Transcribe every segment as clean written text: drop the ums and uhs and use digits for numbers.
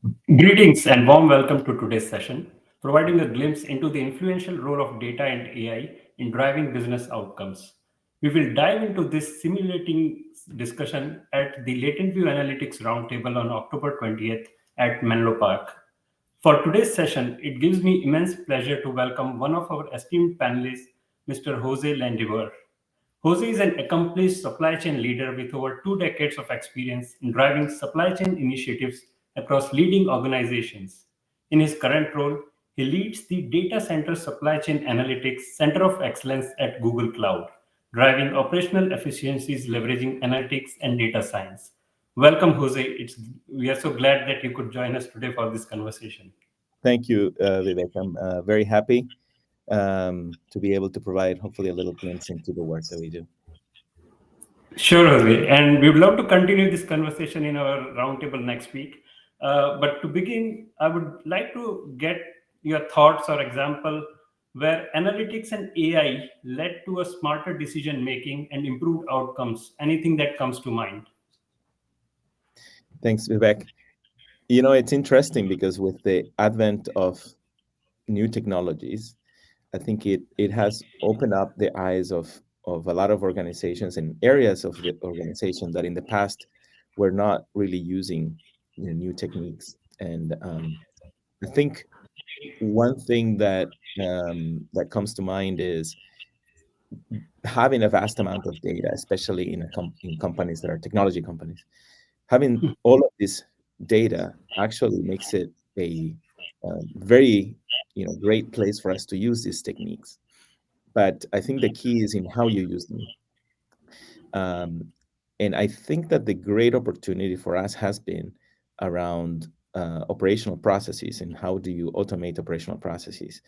Greetings and warm welcome to today's session, providing a glimpse into the influential role of data and AI in driving business outcomes. We will dive into this simulating discussion at the Latent View Analytics Roundtable on October 20th at Menlo Park. For today's session, it gives me immense pleasure to welcome one of our esteemed panelists, Mr. Jose Landivar. Jose is an accomplished supply chain leader with over 2 decades of experience in driving supply chain initiatives across leading organizations. In his current role, he leads the Data Center Supply Chain Analytics Center of Excellence at Google Cloud, driving operational efficiencies leveraging analytics and data science. Welcome, Jose. We are so glad that you could join us today for this conversation. Thank you, Vivek. I'm very happy to be able to provide, hopefully, a little glimpse into the work that we do. Sure, Jose. And we would love to continue this conversation in our roundtable next week. But to begin, I would like to get your thoughts or example where analytics and AI led to a smarter decision making and improved outcomes. Anything that comes to mind? Thanks, Vivek. It's interesting because with the advent of new technologies, I think it has opened up the eyes of a lot of organizations and areas of the organization that in the past were not really using new techniques. And I think one thing that comes to mind is having a vast amount of data, especially in companies that are technology companies. Having all of this data actually makes it a very great place for us to use these techniques. But I think the key is in how you use them. Um, and I think that the great opportunity for us has been around operational processes and how do you automate operational processes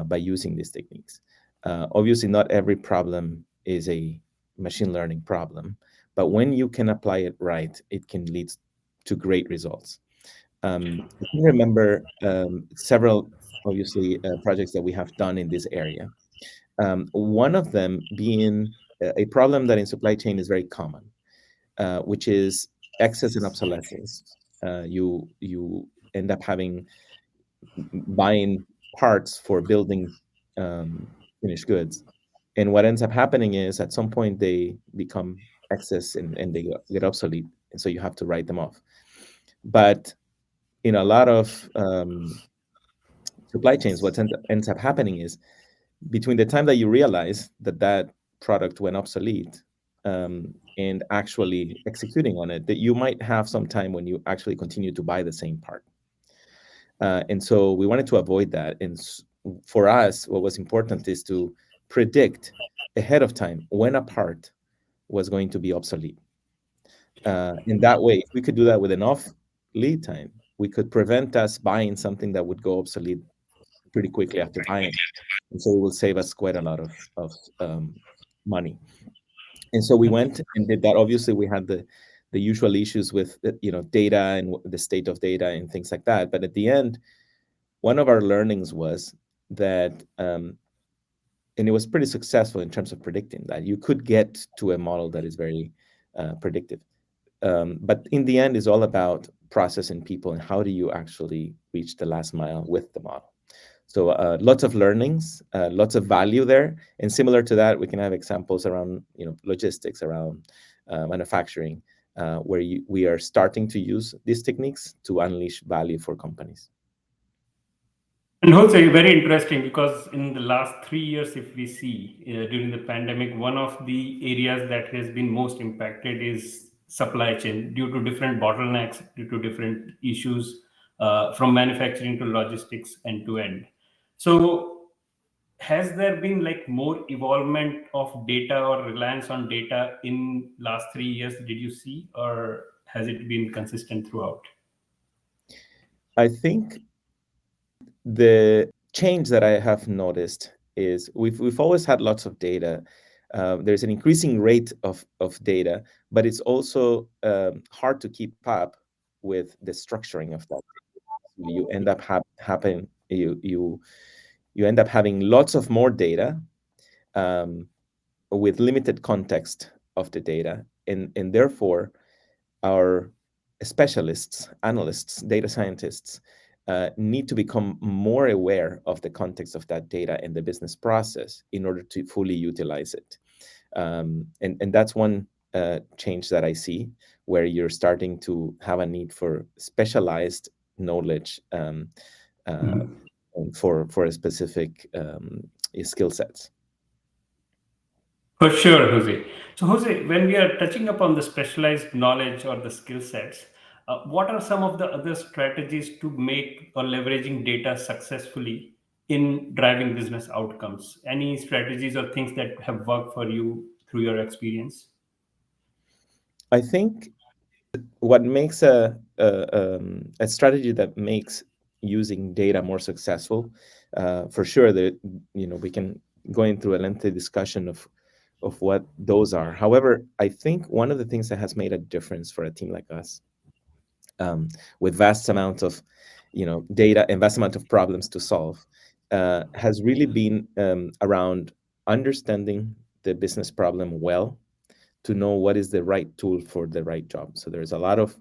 by using these techniques. Obviously, not every problem is a machine learning problem, but when you can apply it right, it can lead to great results. I can remember several, obviously, projects that we have done in this area. One of them being a problem that in supply chain is very common, which is excess and obsolescence. You end up buying parts for building finished goods, and what ends up happening is at some point they become excess and they get obsolete, and so you have to write them off. But in a lot of supply chains, what ends up happening is between the time that you realize that that product went obsolete and actually executing on it, that you might have some time when you actually continue to buy the same part. And so we wanted to avoid that. And for us, what was important is to predict ahead of time when a part was going to be obsolete. In that way, if we could do that with enough lead time, we could prevent us buying something that would go obsolete pretty quickly after buying. And so it will save us quite a lot of money. And so we went and did that. Obviously, we had the usual issues with data and the state of data and things like that. But at the end, one of our learnings was that, and it was pretty successful in terms of predicting that you could get to a model that is very predictive. But in the end, it's all about process and people and how do you actually reach the last mile with the model. So lots of learnings, lots of value there. And similar to that, we can have examples around logistics, around manufacturing, where we are starting to use these techniques to unleash value for companies. And also very interesting because in the last 3 years, if we see during the pandemic, one of the areas that has been most impacted is supply chain due to different bottlenecks, due to different issues from manufacturing to logistics end to end. So has there been like more evolvement of data or reliance on data in last 3 years? Did you see, or has it been consistent throughout? I think the change that I have noticed is we've always had lots of data. There's an increasing rate of data, but it's also hard to keep up with the structuring of that. You end up happen you end up having lots of more data um, with limited context of the data, and therefore our specialists, analysts, data scientists need to become more aware of the context of that data and the business process in order to fully utilize it. And that's one change that I see, where you're starting to have a need for specialized knowledge uh, for a specific skill sets. For sure, Jose. So, Jose, when we are touching upon the specialized knowledge or the skill sets, what are some of the other strategies to make or leveraging data successfully in driving business outcomes? Any strategies or things that have worked for you through your experience? I think what makes a strategy that makes using data more successful, for sure that we can go into a lengthy discussion of what those are. However, I think one of the things that has made a difference for a team like us, with vast amounts of data and vast amount of problems to solve, has really been around understanding the business problem well, to know what is the right tool for the right job. So there's a lot of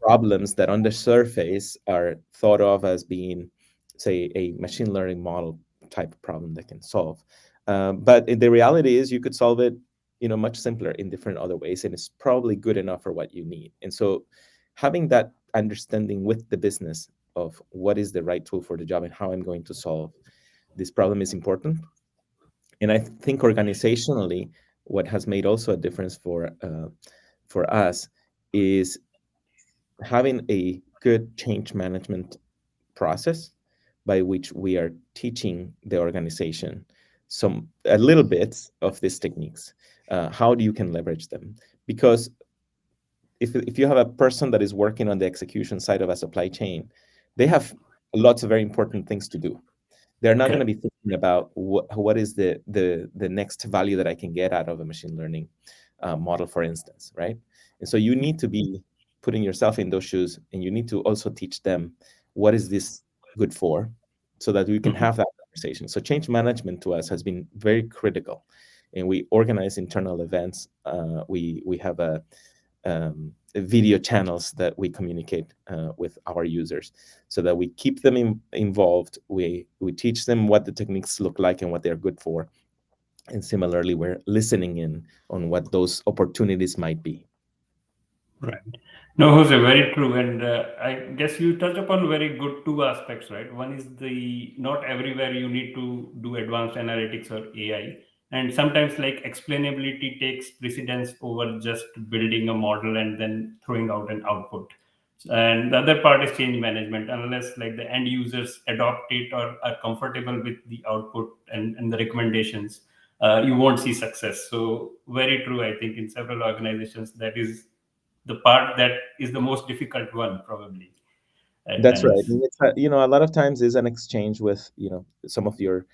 problems that on the surface are thought of as being, say, a machine learning model type of problem that can solve. The reality is you could solve it, much simpler in different other ways, and it's probably good enough for what you need. And so having that understanding with the business of what is the right tool for the job and how I'm going to solve this problem is important. And I think organizationally, what has made also a difference for us is having a good change management process by which we are teaching the organization some a little bit of these techniques, how you can leverage them. Because if you have a person that is working on the execution side of a supply chain, they have lots of very important things to do. They're not going to Correct. be thinking about what is the next value that I can get out of a machine learning model, for instance, right? And so you need to be putting yourself in those shoes, and you need to also teach them what is this good for, so that we can Mhm. have that conversation. So change management to us has been very critical, and we organize internal events. We have video channels that we communicate with our users, so that we keep them involved. We teach them what the techniques look like and what they're good for, and similarly, we're listening in on what those opportunities might be. Right. No, Jose, very true. And I guess you touch upon very good two aspects, right? One is the not everywhere you need to do advanced analytics or AI. And sometimes like explainability takes precedence over just building a model and then throwing out an output. And the other part is change management. Unless like the end users adopt it or are comfortable with the output and the recommendations, you won't see success. So very true. I think in several organizations that is the part that is the most difficult one probably at That's right. times. And it's a lot of times is an exchange with some of your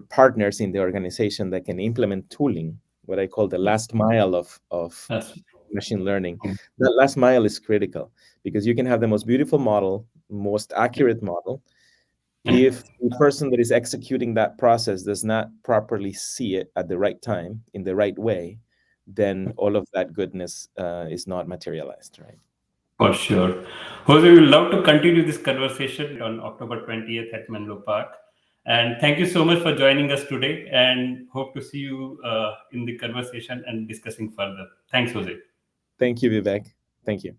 partners in the organization that can implement tooling, what I call the last mile of That's machine learning. That last mile is critical, because you can have the most beautiful model, most accurate model. If the person that is executing that process does not properly see it at the right time in the right way, then all of that goodness is not materialized, right? for sure. Jose, we will love to continue this conversation on October 20th at Menlo Park. And thank you so much for joining us today and hope to see you in the conversation and discussing further. Thanks, Jose. Thank you, Vivek. Thank you.